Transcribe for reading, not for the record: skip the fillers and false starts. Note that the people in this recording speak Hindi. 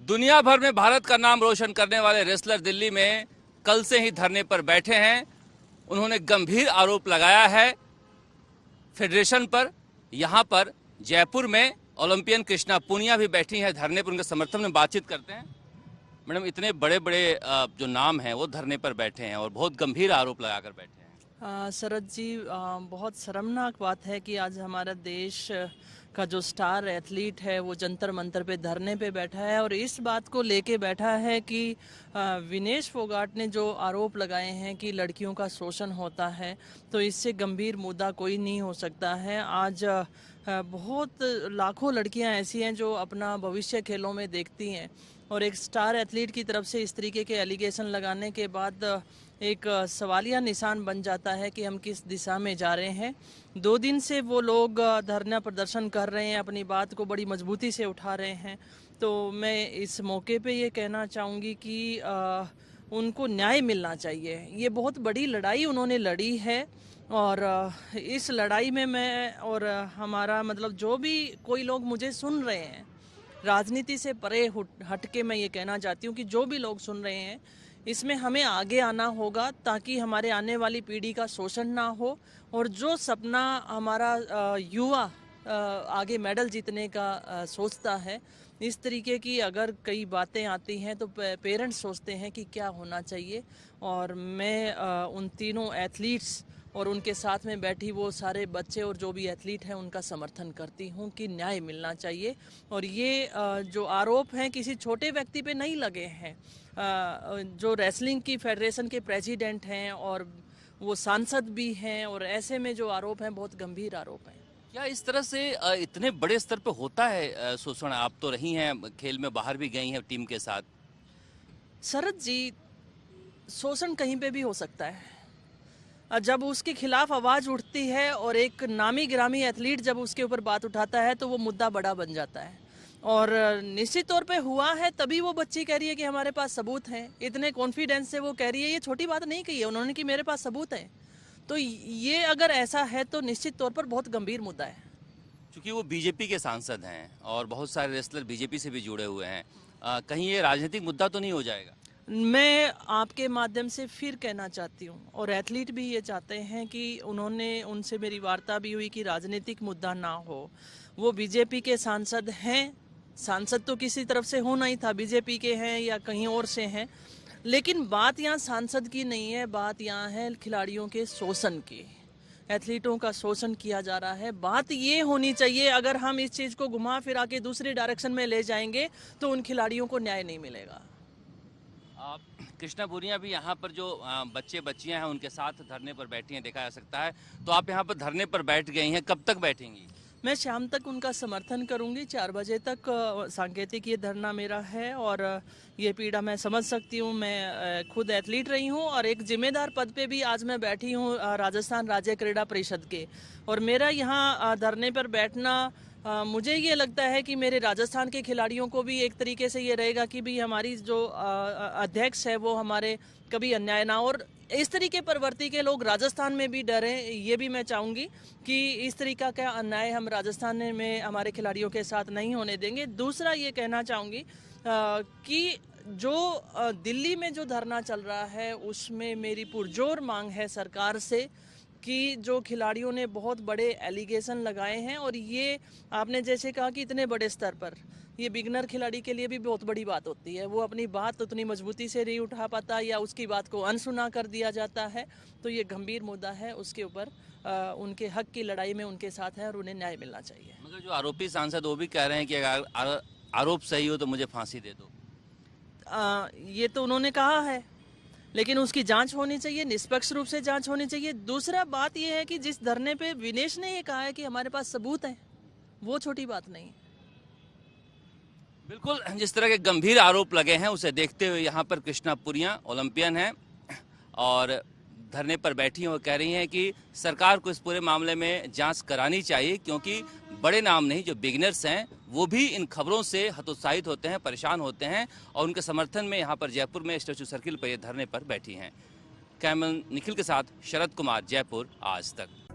दुनिया भर में भारत का नाम रोशन करने वाले रेसलर दिल्ली में कल से ही धरने पर बैठे हैं। उन्होंने गंभीर आरोप लगाया है फेडरेशन पर। यहां पर जयपुर में ओलंपियन कृष्णा पूनिया भी बैठी हैं धरने पर, उनके समर्थन में बातचीत करते हैं। मैडम, इतने बड़े बड़े जो नाम हैं वो धरने पर बैठे हैं और बहुत गंभीर आरोप लगाकर बैठे हैं। शरद जी, बहुत शर्मनाक बात है कि आज हमारा देश का जो स्टार एथलीट है वो जंतर मंतर पे धरने पे बैठा है और इस बात को लेके बैठा है कि विनेश फोगाट ने जो आरोप लगाए हैं कि लड़कियों का शोषण होता है, तो इससे गंभीर मुद्दा कोई नहीं हो सकता है। आज बहुत लाखों लड़कियां ऐसी हैं जो अपना भविष्य खेलों में देखती हैं और एक स्टार एथलीट की तरफ से इस तरीके के एलिगेशन लगाने के बाद एक सवालिया निशान बन जाता है कि हम किस दिशा में जा रहे हैं। 2 दिन से वो लोग धरना प्रदर्शन कर रहे हैं, अपनी बात को बड़ी मजबूती से उठा रहे हैं। तो मैं इस मौके पे ये कहना चाहूँगी कि उनको न्याय मिलना चाहिए। ये बहुत बड़ी लड़ाई उन्होंने लड़ी है और इस लड़ाई में मैं और हमारा मतलब जो भी कोई लोग मुझे सुन रहे हैं, राजनीति से परे हट के मैं ये कहना चाहती हूँ कि जो भी लोग सुन रहे हैं, इसमें हमें आगे आना होगा ताकि हमारे आने वाली पीढ़ी का शोषण ना हो और जो सपना हमारा युवा आगे मेडल जीतने का सोचता है, इस तरीके की अगर कई बातें आती हैं तो पेरेंट्स सोचते हैं कि क्या होना चाहिए। और मैं उन तीनों एथलीट्स और उनके साथ में बैठी वो सारे बच्चे और जो भी एथलीट हैं उनका समर्थन करती हूँ कि न्याय मिलना चाहिए। और ये जो आरोप हैं किसी छोटे व्यक्ति पे नहीं लगे हैं। जो रेसलिंग की फेडरेशन के प्रेसिडेंट हैं और वो सांसद भी हैं और ऐसे में जो आरोप हैं बहुत गंभीर आरोप हैं। क्या इस तरह से इतने बड़े स्तर पर होता है शोषण? आप तो रही हैं, खेल में बाहर भी गई हैं टीम के साथ। शरद जी, शोषण कहीं पे भी हो सकता है। जब उसके खिलाफ आवाज़ उठती है और एक नामी गिरामी एथलीट जब उसके ऊपर बात उठाता है तो वो मुद्दा बड़ा बन जाता है। और निश्चित तौर पे हुआ है, तभी वो बच्ची कह रही है कि हमारे पास सबूत हैं। इतने कॉन्फिडेंस से वो कह रही है, ये छोटी बात नहीं कही है उन्होंने कि मेरे पास सबूत है। तो ये अगर ऐसा है तो निश्चित तौर पर बहुत गंभीर मुद्दा है। क्योंकि वो बीजेपी के सांसद हैं और बहुत सारे रेसलर बीजेपी से भी जुड़े हुए हैं, कहीं ये राजनीतिक मुद्दा तो नहीं हो जाएगा? मैं आपके माध्यम से फिर कहना चाहती हूँ और एथलीट भी ये चाहते हैं कि उनसे मेरी वार्ता भी हुई कि राजनीतिक मुद्दा ना हो। वो बीजेपी के सांसद हैं, सांसद तो किसी तरफ से होना ही था, बीजेपी के हैं या कहीं और से हैं, लेकिन बात यहाँ सांसद की नहीं है, बात यहाँ है खिलाड़ियों के शोषण की। एथलीटों का शोषण किया जा रहा है। बात ये होनी चाहिए, अगर हम इस चीज़ को घुमा फिरा के दूसरी डायरेक्शन में ले जाएंगे तो उन खिलाड़ियों को न्याय नहीं मिलेगा। कृष्णा पूनिया भी यहाँ पर जो बच्चे बच्चियाँ हैं उनके साथ धरने पर बैठी हैं, देखा जा सकता है। तो आप यहाँ पर धरने पर बैठ गई हैं, कब तक बैठेंगी? मैं शाम तक उनका समर्थन करूंगी, 4 बजे तक सांकेतिक ये धरना मेरा है। और ये पीड़ा मैं समझ सकती हूँ, मैं खुद एथलीट रही हूँ और एक जिम्मेदार पद पे भी आज मैं बैठी हूँ राजस्थान राज्य क्रीड़ा परिषद के। और मेरा यहाँ धरने पर बैठना मुझे ये लगता है कि मेरे राजस्थान के खिलाड़ियों को भी एक तरीके से ये रहेगा कि भी हमारी जो अध्यक्ष है वो हमारे कभी अन्याय ना, और इस तरीके प्रवृत्ति के लोग राजस्थान में भी डरें। ये भी मैं चाहूँगी कि इस तरीका का अन्याय हम राजस्थान में हमारे खिलाड़ियों के साथ नहीं होने देंगे। दूसरा ये कहना चाहूँगी कि जो दिल्ली में जो धरना चल रहा है उसमें मेरी पुरजोर मांग है सरकार से कि जो खिलाड़ियों ने बहुत बड़े एलिगेशन लगाए हैं, और ये आपने जैसे कहा कि इतने बड़े स्तर पर ये बिगनर खिलाड़ी के लिए भी बहुत बड़ी बात होती है। वो अपनी बात उतनी मजबूती से नहीं उठा पाता या उसकी बात को अनसुना कर दिया जाता है। तो ये गंभीर मुद्दा है, उसके ऊपर उनके हक की लड़ाई में उनके साथ है और उन्हें न्याय मिलना चाहिए। मगर जो आरोपी सांसद वो भी कह रहे हैं कि अगर आरोप सही हो तो मुझे फांसी दे दो। ये तो उन्होंने कहा है, लेकिन उसकी जांच होनी चाहिए, निष्पक्ष रूप से जांच होनी चाहिए। दूसरा बात यह है कि जिस धरने पे विनेश ने ये कहा है कि हमारे पास सबूत है, वो छोटी बात नहीं। बिल्कुल, जिस तरह के गंभीर आरोप लगे हैं उसे देखते हुए यहाँ पर कृष्णा पूनिया ओलंपियन हैं और धरने पर बैठी हैं। वो कह रही हैं कि सरकार को इस पूरे मामले में जांच करानी चाहिए, क्योंकि बड़े नाम नहीं, जो बिगिनर्स हैं वो भी इन खबरों से हतोत्साहित होते हैं, परेशान होते हैं। और उनके समर्थन में यहाँ पर जयपुर में स्टैच्यू सर्किल पर ये धरने पर बैठी हैं। कैमरामैन निखिल के साथ शरद कुमार, जयपुर, आज तक।